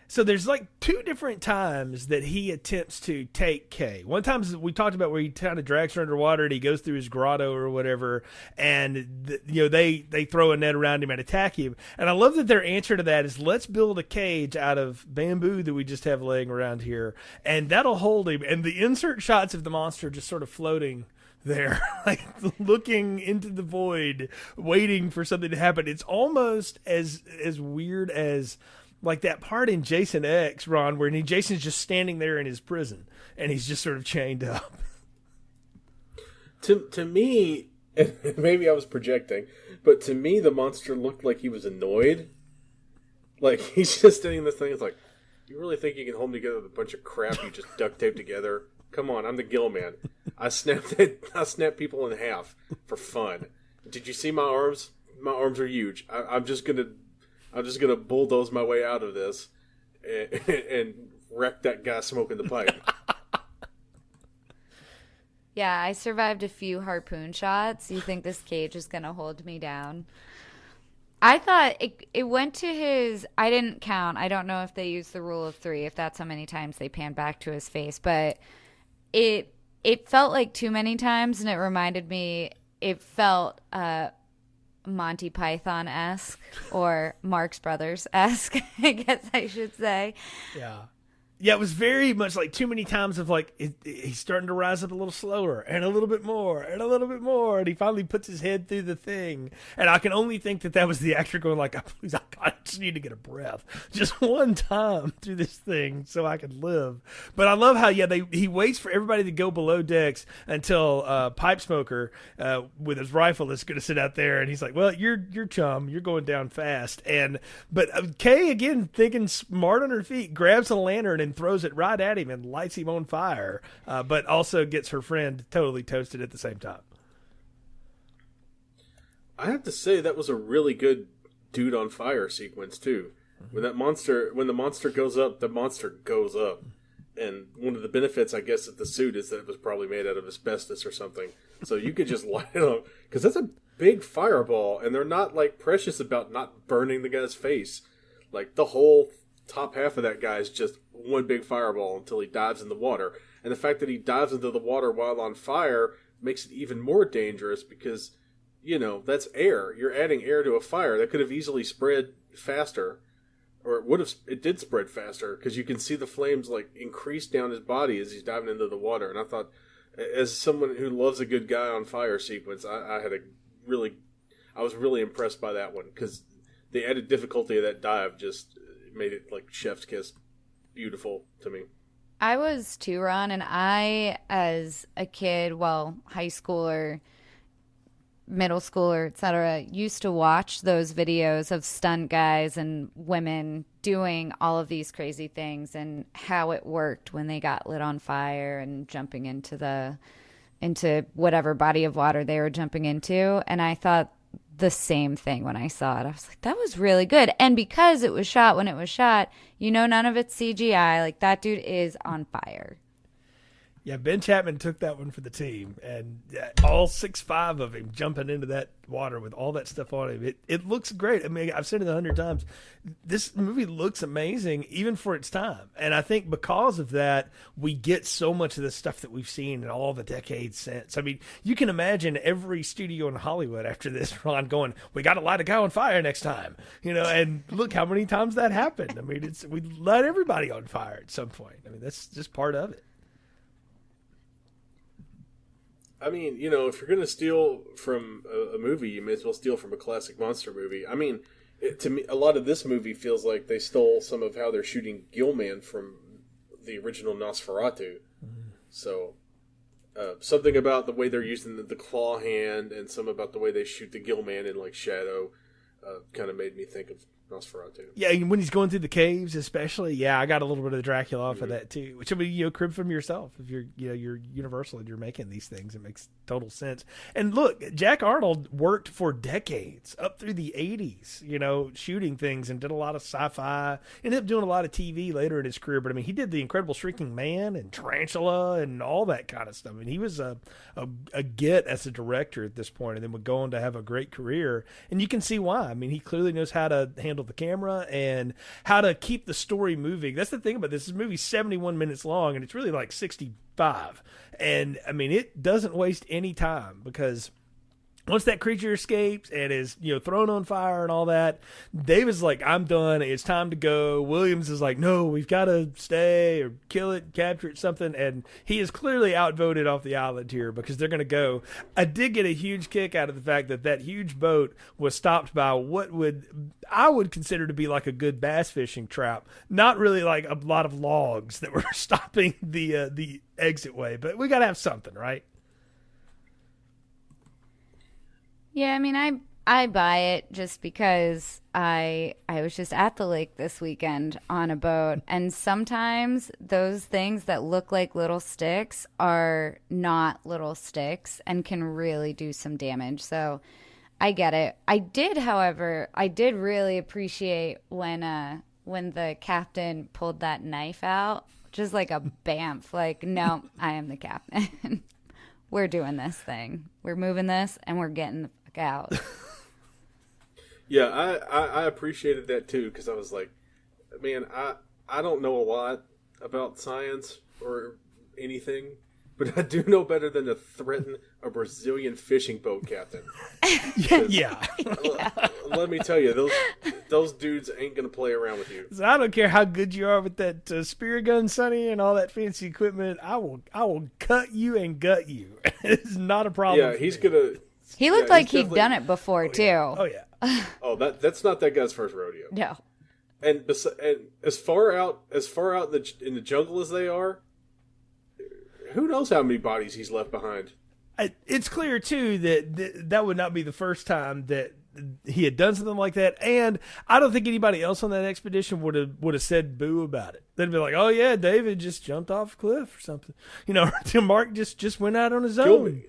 So there's like two different times that he attempts to take Kay. One time we talked about where he kind of drags her underwater and he goes through his grotto or whatever, and they throw a net around him and attack him. And I love that their answer to that is, let's build a cage out of bamboo that we just have laying around here, and that'll hold him. And the insert shots of the monster just sort of floating there, like looking into the void, waiting for something to happen. It's almost as weird as like that part in Jason X, Ron, where Jason's just standing there in his prison and he's just sort of chained up. To me, and maybe I was projecting, but to me the monster looked like he was annoyed. Like he's just standing this thing. It's like, you really think you can hold me together with a bunch of crap you just duct tape together? Come on, I'm the Gill Man. I snap people in half for fun. Did you see my arms? My arms are huge. I'm just gonna bulldoze my way out of this and wreck that guy smoking the pipe. Yeah, I survived a few harpoon shots. You think this cage is gonna hold me down? I thought it went to his. I didn't count. I don't know if they used the rule of 3, if that's how many times they pan back to his face, but it felt like too many times, and it reminded me. It felt Monty Python-esque or Marx Brothers-esque, I guess I should say. Yeah. Yeah, it was very much like too many times of like he's starting to rise up a little slower and a little bit more and a little bit more, and he finally puts his head through the thing. And I can only think that was the actor going like, "Please, I just need to get a breath just one time through this thing so I can live." But I love how he waits for everybody to go below decks until Pipe Smoker with his rifle is going to sit out there, and he's like, "Well, you're chum, you're going down fast." But Kay again thinking smart on her feet grabs a lantern and throws it right at him and lights him on fire, but also gets her friend totally toasted at the same time. I have to say that was a really good dude on fire sequence too. When the monster goes up, the monster goes up. And one of the benefits, I guess, of the suit is that it was probably made out of asbestos or something. So you could just light it up. Because that's a big fireball, and they're not like precious about not burning the guy's face. Like the whole top half of that guy is just one big fireball until he dives in the water. And the fact that he dives into the water while on fire makes it even more dangerous because, that's air. You're adding air to a fire that could have easily spread faster, or it did spread faster because you can see the flames like increase down his body as he's diving into the water. And I thought, as someone who loves a good guy on fire sequence, I was really impressed by that one because the added difficulty of that dive just made it like chef's kiss beautiful to me. I was too, Ron, and I, as a kid, high schooler, middle schooler, etc., used to watch those videos of stunt guys and women doing all of these crazy things and how it worked when they got lit on fire and jumping into whatever body of water they were jumping into. And I thought the same thing when I saw it. I was like, that was really good. And because it was shot when it was shot, none of it's CGI. Like, that dude is on fire. Yeah, Ben Chapman took that one for the team, and all 6'5" of him jumping into that water with all that stuff on him. It looks great. I mean, I've said it 100 times. This movie looks amazing, even for its time. And I think because of that, we get so much of the stuff that we've seen in all the decades since. I mean, you can imagine every studio in Hollywood after this, Ron, going, "We got to light a guy on fire next time." And look how many times that happened. I mean, we light everybody on fire at some point. I mean, that's just part of it. I mean, if you're going to steal from a movie, you may as well steal from a classic monster movie. I mean, to me, a lot of this movie feels like they stole some of how they're shooting Gilman from the original Nosferatu. Mm-hmm. So, something about the way they're using the claw hand and some about the way they shoot the Gilman in, like, Shadow kind of made me think of Nosferatu. Yeah, and when he's going through the caves, especially, yeah, I got a little bit of the Dracula off of that too. Which, I mean, crib from yourself. If you're Universal and you're making these things, it makes total sense. And look, Jack Arnold worked for decades up through the 80s, shooting things and did a lot of sci-fi. Ended up doing a lot of TV later in his career, but I mean, he did The Incredible Shrinking Man and Tarantula and all that kind of stuff. I mean, he was a get as a director at this point, and then would go on to have a great career. And you can see why. I mean, he clearly knows how to handle the camera and how to keep the story moving. That's the thing about this. This movie's 71 minutes long, and it's really like 65. And I mean, it doesn't waste any time because once that creature escapes and is, thrown on fire and all that, David's like, "I'm done. It's time to go." Williams is like, "No, we've got to stay or kill it, capture it, something." And he is clearly outvoted off the island here because they're going to go. I did get a huge kick out of the fact that huge boat was stopped by what I would consider to be like a good bass fishing trap. Not really like a lot of logs that were stopping the exit way, but we got to have something, right? Yeah, I mean, I buy it just because I was just at the lake this weekend on a boat, and sometimes those things that look like little sticks are not little sticks and can really do some damage. So I get it. However, I did really appreciate when the captain pulled that knife out, just like a bamf, like, "No, I am the captain." We're doing this thing. We're moving this, and we're getting the fuck out. Yeah, I appreciated that too because I was like, man, I don't know a lot about science or anything, but I do know better than to threaten a Brazilian fishing boat captain. Yeah. Let me tell you, those dudes ain't gonna play around with you. So I don't care how good you are with that spear gun, Sonny, and all that fancy equipment. I will cut you and gut you. It's not a problem. Yeah, he's gonna. He looked like he'd done it before too. Oh yeah. Oh, that's not that guy's first rodeo. No. And as far out in the jungle as they are, who knows how many bodies he's left behind. It's clear too that would not be the first time that he had done something like that, and I don't think anybody else on that expedition would have said boo about it. They'd be like, "Oh yeah, David just jumped off a cliff or something," Mark just went out on his own.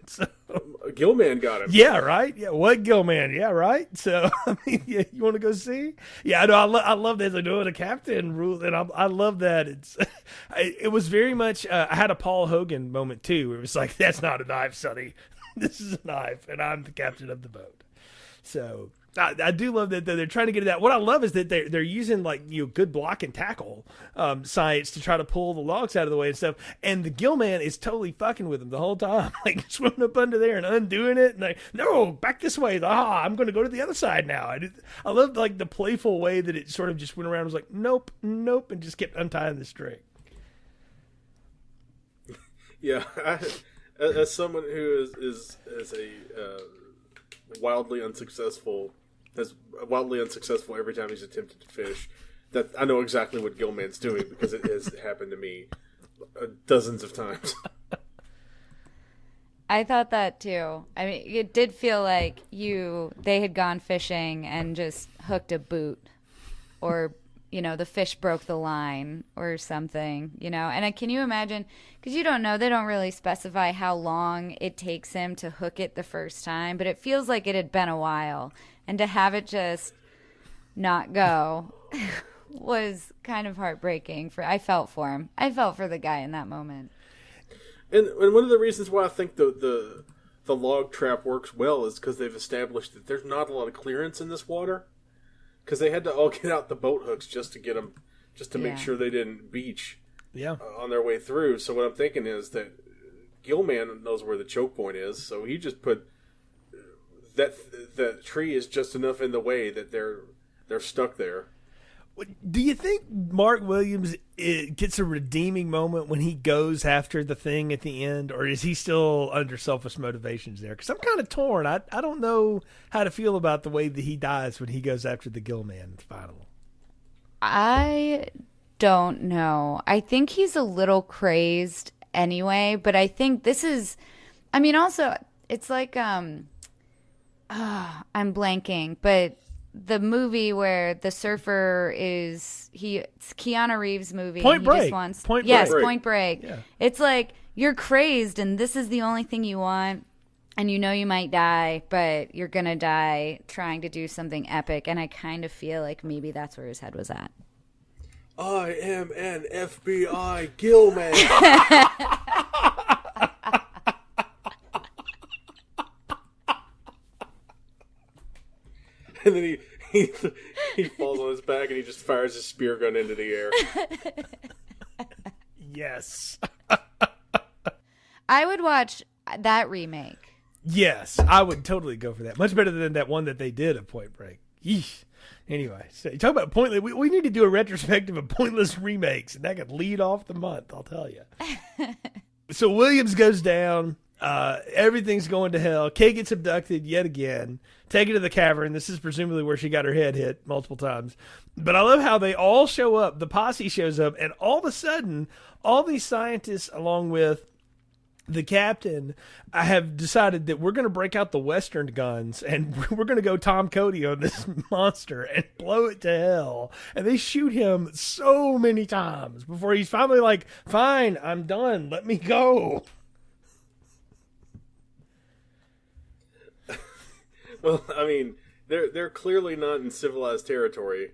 Gilman got him. Yeah, right. Yeah, what Gilman? Yeah, right. So I mean, yeah, you want to go see? Yeah, I know. I love that. Like, the captain rule, and I love that. It was very much. I had a Paul Hogan moment too, where it was like, "That's not a knife, Sonny. This is a knife, and I'm the captain of the boat." So I do love that they're trying to get to that. What I love is that they're using good block and tackle science to try to pull the logs out of the way and stuff. And the Gillman is totally fucking with them the whole time, like swimming up under there and undoing it. And no, back this way. I'm going to go to the other side now. I love the playful way that it sort of just went around. It was like nope, and just kept untying the string. Yeah, as someone who is a wildly unsuccessful every time he's attempted to fish, that I know exactly what Gilman's doing because it has happened to me dozens of times. I thought that too. I mean, it did feel like they had gone fishing and just hooked a boot, or the fish broke the line or something, and can you imagine, because you don't know, they don't really specify how long it takes him to hook it the first time, but it feels like it had been a while, and to have it just not go was kind of heartbreaking. I felt for him. I felt for the guy in that moment. And one of the reasons why I think the log trap works well is because they've established that there's not a lot of clearance in this water. Because they had to all get out the boat hooks just to make sure they didn't beach on their way through. So what I'm thinking is that Gilman knows where the choke point is, so he just put that tree is just enough in the way that they're stuck there. Do you think Mark Williams gets a redeeming moment when he goes after the thing at the end, or is he still under selfish motivations there? Because I'm kind of torn. I don't know how to feel about the way that he dies when he goes after the Gillman final. I don't know. I think he's a little crazed anyway, but I think this is, also it's like, I'm blanking, but the movie where the surfer it's Keanu Reeves' movie. Point Break. Point Break. Yeah. It's like, you're crazed and this is the only thing you want, and you might die, but you're gonna die trying to do something epic. And I kind of feel like maybe that's where his head was at. I am an FBI Gilman. And then he falls on his back and he just fires his spear gun into the air. Yes. I would watch that remake. Yes, I would totally go for that. Much better than that one that they did at Point Break. Yeesh. Anyway, so you talk about pointless. We need to do a retrospective of pointless remakes, and that could lead off the month, I'll tell you. So Williams goes down. Everything's going to hell. Kay gets abducted yet again, taken to the cavern. This is presumably where she got her head hit multiple times. But I love how they all show up. The posse shows up, and all of a sudden, all these scientists, along with the captain, I have decided that we're going to break out the Western guns and we're going to go Tom Cody on this monster and blow it to hell. And they shoot him so many times before he's finally like, fine, I'm done. Let me go. Well, they're clearly not in civilized territory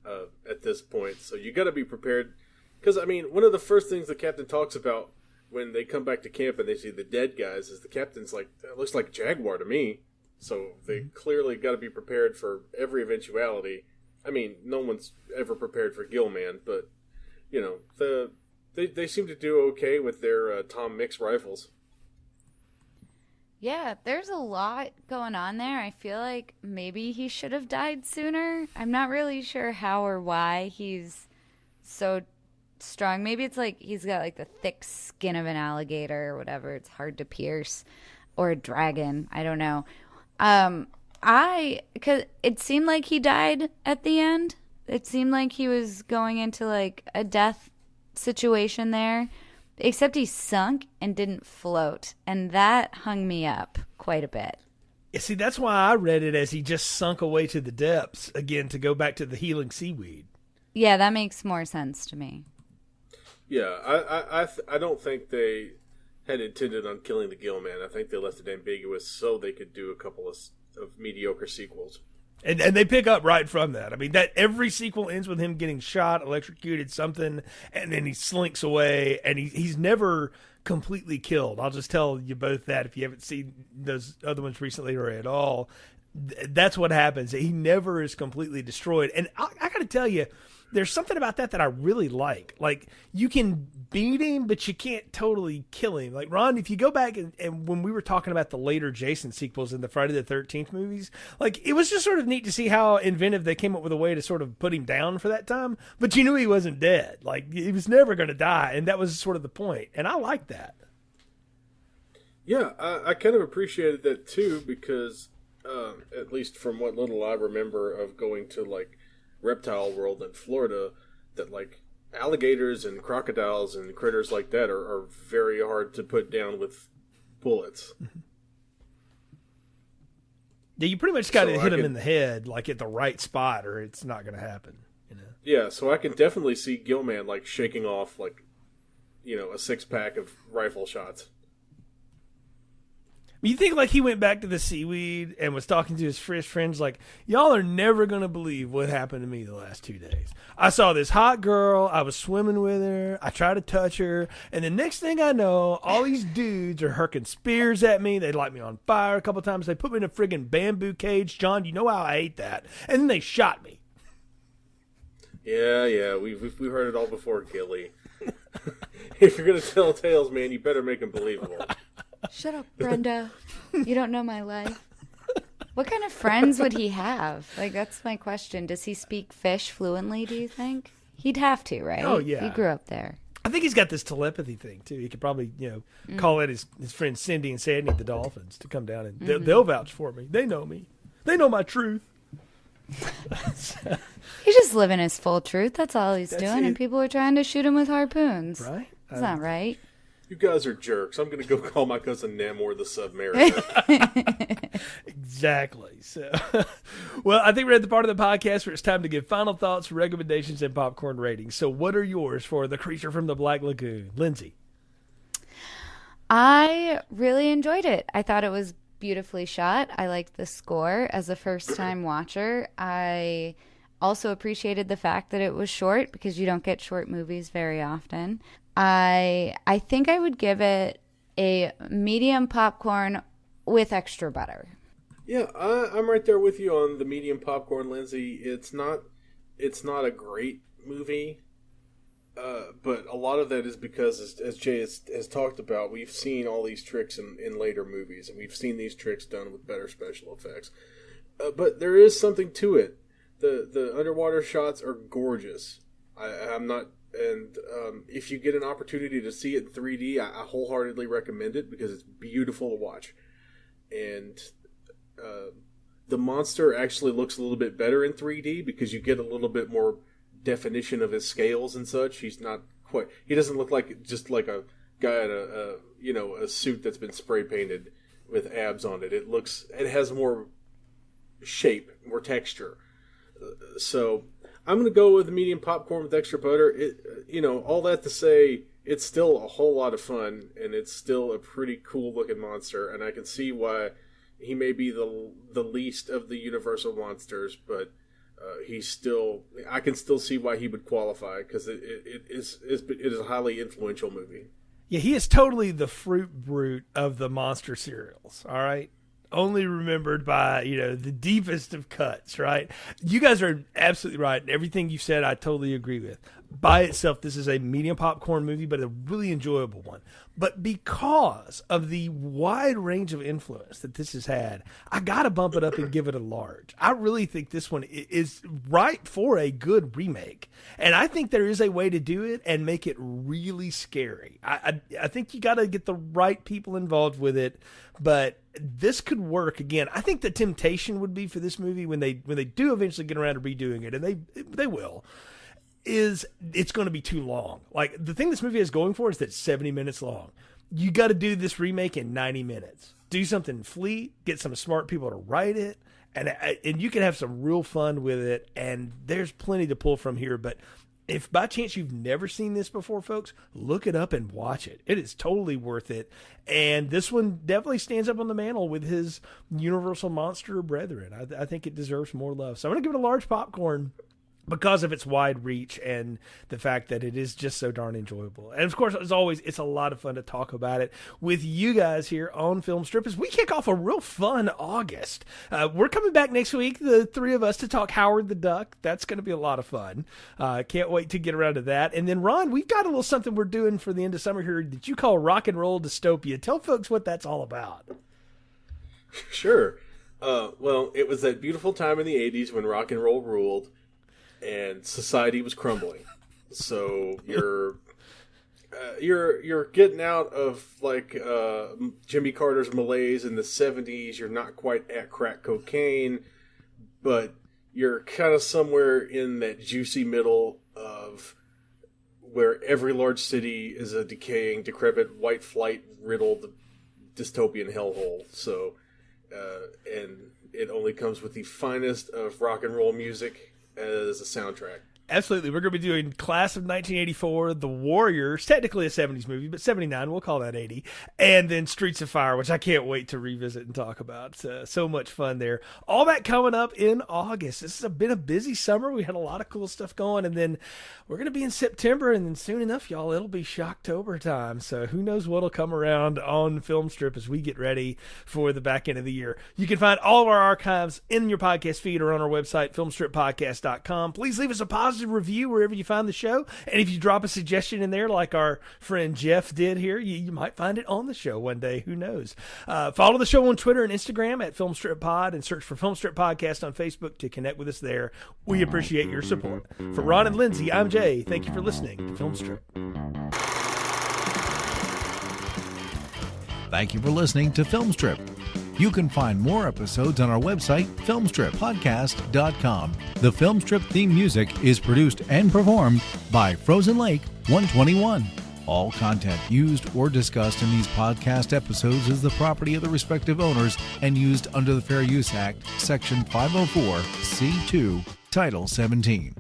at this point, so you got to be prepared. Because, one of the first things the captain talks about when they come back to camp and they see the dead guys is the captain's like, it looks like a jaguar to me. So they clearly got to be prepared for every eventuality. No one's ever prepared for Gilman, but, They seem to do okay with their Tom Mix rifles. Yeah, there's a lot going on there. I feel like maybe he should have died sooner. I'm not really sure how or why he's so strong. Maybe it's like he's got like the thick skin of an alligator or whatever. It's hard to pierce. Or a dragon. I don't know. Because it seemed like he died at the end. It seemed like he was going into like a death situation there. Except he sunk and didn't float. And that hung me up quite a bit. Yeah, see, that's why I read it as he just sunk away to the depths, again, to go back to the healing seaweed. Yeah, that makes more sense to me. Yeah, I don't think they had intended on killing the Gill Man. I think they left it ambiguous so they could do a couple of mediocre sequels. And they pick up right from that. I mean, that every sequel ends with him getting shot, electrocuted, something, and then he slinks away, and he's never completely killed. I'll just tell you both that if you haven't seen those other ones recently or at all. That's what happens. He never is completely destroyed. And I got to tell you, there's something about that I really like. Like, you can beat him, but you can't totally kill him. Like, Ron, if you go back and when we were talking about the later Jason sequels in the Friday the 13th movies, like, it was just sort of neat to see how inventive they came up with a way to sort of put him down for that time. But you knew he wasn't dead. Like, he was never going to die, and that was sort of the point. And I like that. Yeah, I kind of appreciated that, too, because at least from what little I remember of going to, like, Reptile World in Florida, that like alligators and crocodiles and critters like that are very hard to put down with bullets. Yeah, you pretty much got to hit them in the head, like at the right spot, or it's not going to happen. You know? Yeah, so I can definitely see Gillman like shaking off like, you know, a 6-pack of rifle shots. You think like he went back to the seaweed and was talking to his friends like, y'all are never going to believe what happened to me the last 2 days. I saw this hot girl. I was swimming with her. I tried to touch her. And the next thing I know, all these dudes are hurking spears at me. They light me on fire a couple times. They put me in a friggin' bamboo cage. John, you know how I hate that. And then they shot me. Yeah. We've heard it all before, Gilly. If you're going to tell tales, man, you better make them believable. Shut up, Brenda. You don't know my life. What kind of friends would he have? Like, that's my question. Does he speak fish fluently, do you think? He'd have to, right? Oh, yeah. He grew up there. I think he's got this telepathy thing, too. He could probably, call in his friend Cindy and say, I need the dolphins to come down, and they'll vouch for me. They know me. They know my truth. He's just living his full truth. That's all he's doing, and people are trying to shoot him with harpoons. Right? That's not right. You guys are jerks. I'm going to go call my cousin Namor the Submariner. Exactly. So, well, I think we're at the part of the podcast where it's time to give final thoughts, recommendations, and popcorn ratings. So what are yours for The Creature from the Black Lagoon? Lindsay? I really enjoyed it. I thought it was beautifully shot. I liked the score as a first-time watcher. I also appreciated the fact that it was short because you don't get short movies very often. I think I would give it a medium popcorn with extra butter. Yeah, I'm right there with you on the medium popcorn, Lindsay. It's not a great movie, but a lot of that is because, as Jay has talked about, we've seen all these tricks in later movies, and we've seen these tricks done with better special effects. But there is something to it. The underwater shots are gorgeous. I'm not... And if you get an opportunity to see it in 3D, I wholeheartedly recommend it because it's beautiful to watch. And the monster actually looks a little bit better in 3D because you get a little bit more definition of his scales and such. He doesn't look like just like a guy in a suit that's been spray painted with abs on it. It has more shape, more texture. So I'm going to go with the medium popcorn with extra butter. All that to say, it's still a whole lot of fun, and it's still a pretty cool-looking monster, and I can see why he may be the least of the Universal monsters, but I can still see why he would qualify, because it is a highly influential movie. Yeah, he is totally the Fruit Brute of the monster cereals, all right? Only remembered by, the deepest of cuts, right? You guys are absolutely right. Everything you said, I totally agree with. by itself, this is a medium popcorn movie, but a really enjoyable one. But because of the wide range of influence that this has had, I got to bump it up and give it a large. I really think this one is right for a good remake. And I think there is a way to do it and make it really scary. I think you got to get the right people involved with it, but this could work. Again, I think the temptation would be for this movie when they do eventually get around to redoing it, and they will, is it's going to be too long. Like, the thing this movie is going for is that it's 70 minutes long. You got to do this remake in 90 minutes. Do something fleet, get some smart people to write it, and you can have some real fun with it, and there's plenty to pull from here. But if by chance you've never seen this before, folks, look it up and watch it. It is totally worth it. And this one definitely stands up on the mantle with his Universal monster brethren. I think it deserves more love. So I'm going to give it a large popcorn, because of its wide reach and the fact that it is just so darn enjoyable. And of course, as always, it's a lot of fun to talk about it with you guys here on Film Strip as we kick off a real fun August. We're coming back next week, the three of us, to talk Howard the Duck. That's going to be a lot of fun. Can't wait to get around to that. And then, Ron, we've got a little something we're doing for the end of summer here that you call Rock and Roll Dystopia. Tell folks what that's all about. Sure. Well, it was that beautiful time in the 80s when rock and roll ruled and society was crumbling. So you're getting out of like Jimmy Carter's malaise in the 70s. You're not quite at crack cocaine, but you're kind of somewhere in that juicy middle of where every large city is a decaying, decrepit, white flight riddled dystopian hellhole. So and it only comes with the finest of rock and roll music as a soundtrack. Absolutely. We're going to be doing Class of 1984, The Warriors, technically a 70s movie, but 79, we'll call that 80, and then Streets of Fire, which I can't wait to revisit and talk about. So much fun there. All that coming up in August. This has been a busy summer. We had a lot of cool stuff going, and then we're going to be in September, and then soon enough, y'all, it'll be Shocktober time. So who knows what'll come around on Film Strip as we get ready for the back end of the year. You can find all of our archives in your podcast feed or on our website, filmstrippodcast.com. Please leave us a positive review wherever you find the show, and if you drop a suggestion in there like our friend Jeff did here, you might find it on the show one day. Who knows? Follow the show on Twitter and Instagram at FilmstripPod, and search for Film Strip Podcast on Facebook to connect with us there. We appreciate your support. For Ron and Lindsey, I'm Jay. Thank you for listening to Film Strip. Thank you for listening to Film Strip. You can find more episodes on our website, filmstrippodcast.com. The Film Strip theme music is produced and performed by Frozen Lake 121. All content used or discussed in these podcast episodes is the property of the respective owners and used under the Fair Use Act, Section 504, C2, Title 17.